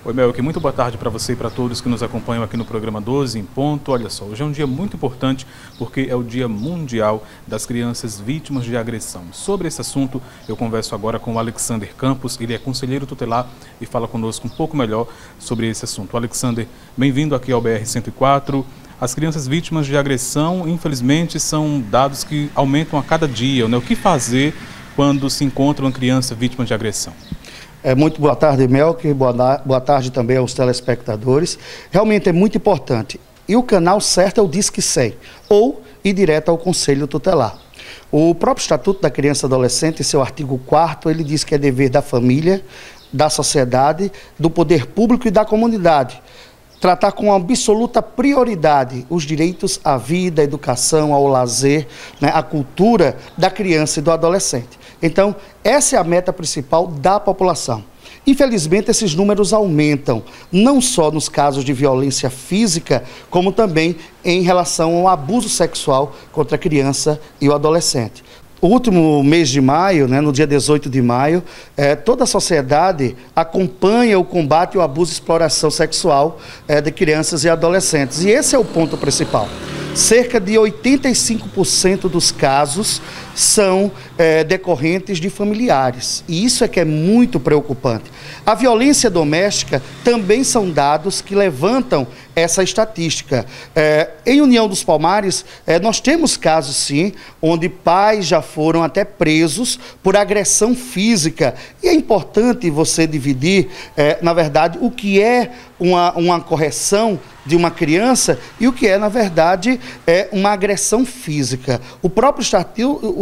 Oi, Melk, muito boa tarde para você e para todos que nos acompanham aqui no programa 12 em ponto. Olha só, hoje é um dia muito importante porque é o Dia Mundial das Crianças Vítimas de Agressão. Sobre esse assunto, eu converso agora com o Alexander Campos, ele é conselheiro tutelar e fala conosco um pouco melhor sobre esse assunto. Alexander, bem-vindo aqui ao BR-104. As crianças vítimas de agressão, infelizmente, são dados que aumentam a cada dia, né? O que fazer quando se encontra uma criança vítima de agressão? Muito boa tarde, Melk, boa tarde também aos telespectadores. Realmente é muito importante. E o canal certo é o Disque 100, ou ir direto ao Conselho Tutelar. O próprio Estatuto da Criança e Adolescente, em seu artigo 4º, ele diz que é dever da família, da sociedade, do poder público e da comunidade tratar com absoluta prioridade os direitos à vida, à educação, ao lazer, né, à cultura da criança e do adolescente. Então, essa é a meta principal da população. Infelizmente, esses números aumentam, não só nos casos de violência física, como também em relação ao abuso sexual contra a criança e o adolescente. O último mês de maio, no dia 18 de maio, toda a sociedade acompanha o combate ao abuso e exploração sexual de crianças e adolescentes. E esse é o ponto principal. Cerca de 85% dos casos são decorrentes de familiares. E isso é que é muito preocupante. A violência doméstica também são dados que levantam essa estatística. Em União dos Palmares, nós temos casos, sim, onde pais já foram até presos por agressão física. E é importante você dividir, na verdade, o que é uma correção de uma criança e o que é, na verdade, uma agressão física. O próprio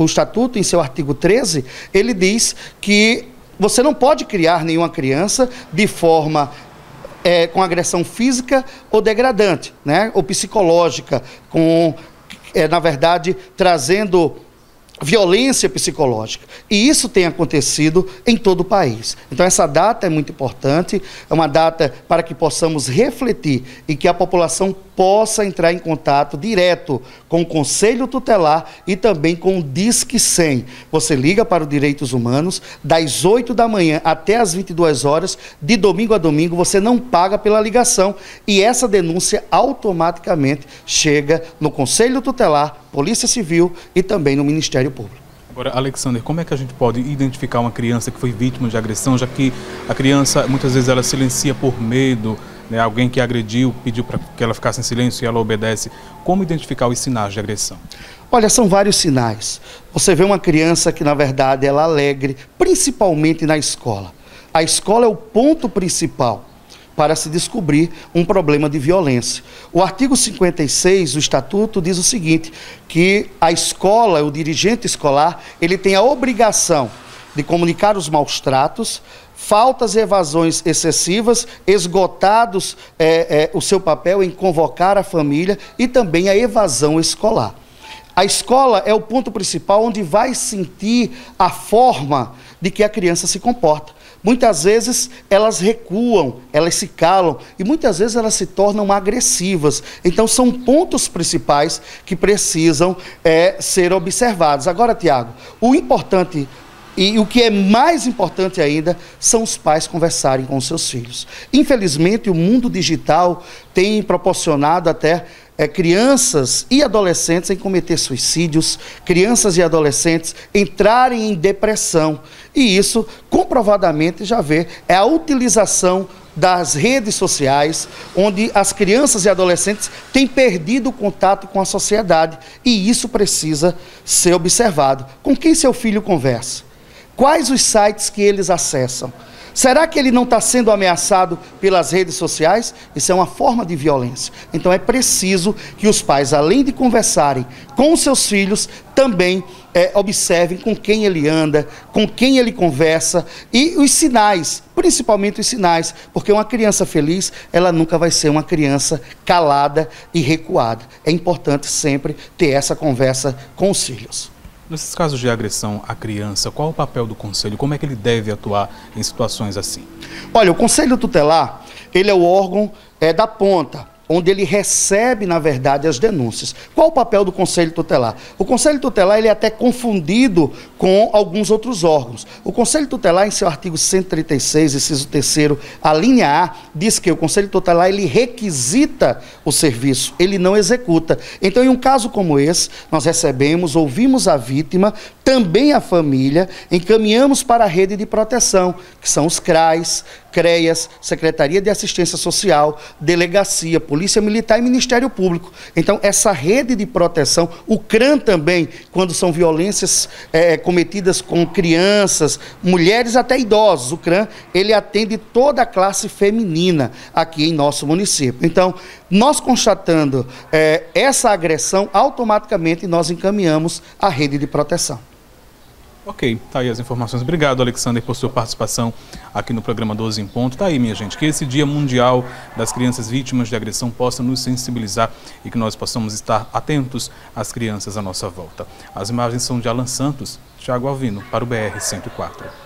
Estatuto, em seu artigo 13, ele diz que você não pode criar nenhuma criança de forma com agressão física ou degradante, ou psicológica, na verdade, trazendo violência psicológica. E isso tem acontecido em todo o país. Então essa data é muito importante, é uma data para que possamos refletir e que a população possa entrar em contato direto com o Conselho Tutelar e também com o Disque 100. Você liga para o Direitos Humanos, das 8 da manhã até as 22 horas, de domingo a domingo, você não paga pela ligação e essa denúncia automaticamente chega no Conselho Tutelar, Polícia Civil e também no Ministério Público. Agora, Alexander, como é que a gente pode identificar uma criança que foi vítima de agressão, já que a criança, muitas vezes, ela silencia por medo, alguém que agrediu pediu para que ela ficasse em silêncio e ela obedece. Como identificar os sinais de agressão? Olha, são vários sinais. Você vê uma criança que, na verdade, ela é alegre, principalmente na escola. A escola é o ponto principal para se descobrir um problema de violência. O artigo 56 do Estatuto diz o seguinte, que a escola, o dirigente escolar, ele tem a obrigação de comunicar os maus tratos, faltas e evasões excessivas, esgotados o seu papel em convocar a família e também a evasão escolar. A escola é o ponto principal onde vai sentir a forma de que a criança se comporta. Muitas vezes elas recuam, elas se calam e muitas vezes elas se tornam agressivas. Então são pontos principais que precisam ser observados. Agora, Tiago, o importante e o que é mais importante ainda são os pais conversarem com os seus filhos. Infelizmente, o mundo digital tem proporcionado até crianças e adolescentes em cometer suicídios, crianças e adolescentes entrarem em depressão. E isso, comprovadamente, já vê, é a utilização das redes sociais, onde as crianças e adolescentes têm perdido o contato com a sociedade. E isso precisa ser observado. Com quem seu filho conversa? Quais os sites que eles acessam? Será que ele não está sendo ameaçado pelas redes sociais? Isso é uma forma de violência. Então é preciso que os pais, além de conversarem com os seus filhos, também observem com quem ele anda, com quem ele conversa e os sinais, principalmente os sinais, porque uma criança feliz, ela nunca vai ser uma criança calada e recuada. É importante sempre ter essa conversa com os filhos. Nesses casos de agressão à criança, qual o papel do Conselho? Como é que ele deve atuar em situações assim? Olha, o Conselho Tutelar, ele é o órgão da ponta. onde ele recebe, na verdade, as denúncias. Qual o papel do Conselho Tutelar? O Conselho Tutelar ele é até confundido com alguns outros órgãos. O Conselho Tutelar, em seu artigo 136, inciso 3º, a linha A, diz que o Conselho Tutelar ele requisita o serviço, ele não executa. Então, em um caso como esse, nós recebemos, ouvimos a vítima, também a família, encaminhamos para a rede de proteção, que são os CRAs, CREAS, Secretaria de Assistência Social, Delegacia, Polícia Militar e Ministério Público. Então, essa rede de proteção, o CRAM também, quando são violências cometidas com crianças, mulheres até idosos, o CRAM, ele atende toda a classe feminina aqui em nosso município. Então, nós constatando essa agressão, automaticamente nós encaminhamos a rede de proteção. Ok, tá aí as informações. Obrigado, Alexander, por sua participação aqui no programa 12 em Ponto. Tá aí, minha gente, que esse Dia Mundial das Crianças Vítimas de Agressão possa nos sensibilizar e que nós possamos estar atentos às crianças à nossa volta. As imagens são de Alan Santos, Thiago Alvino, para o BR 104.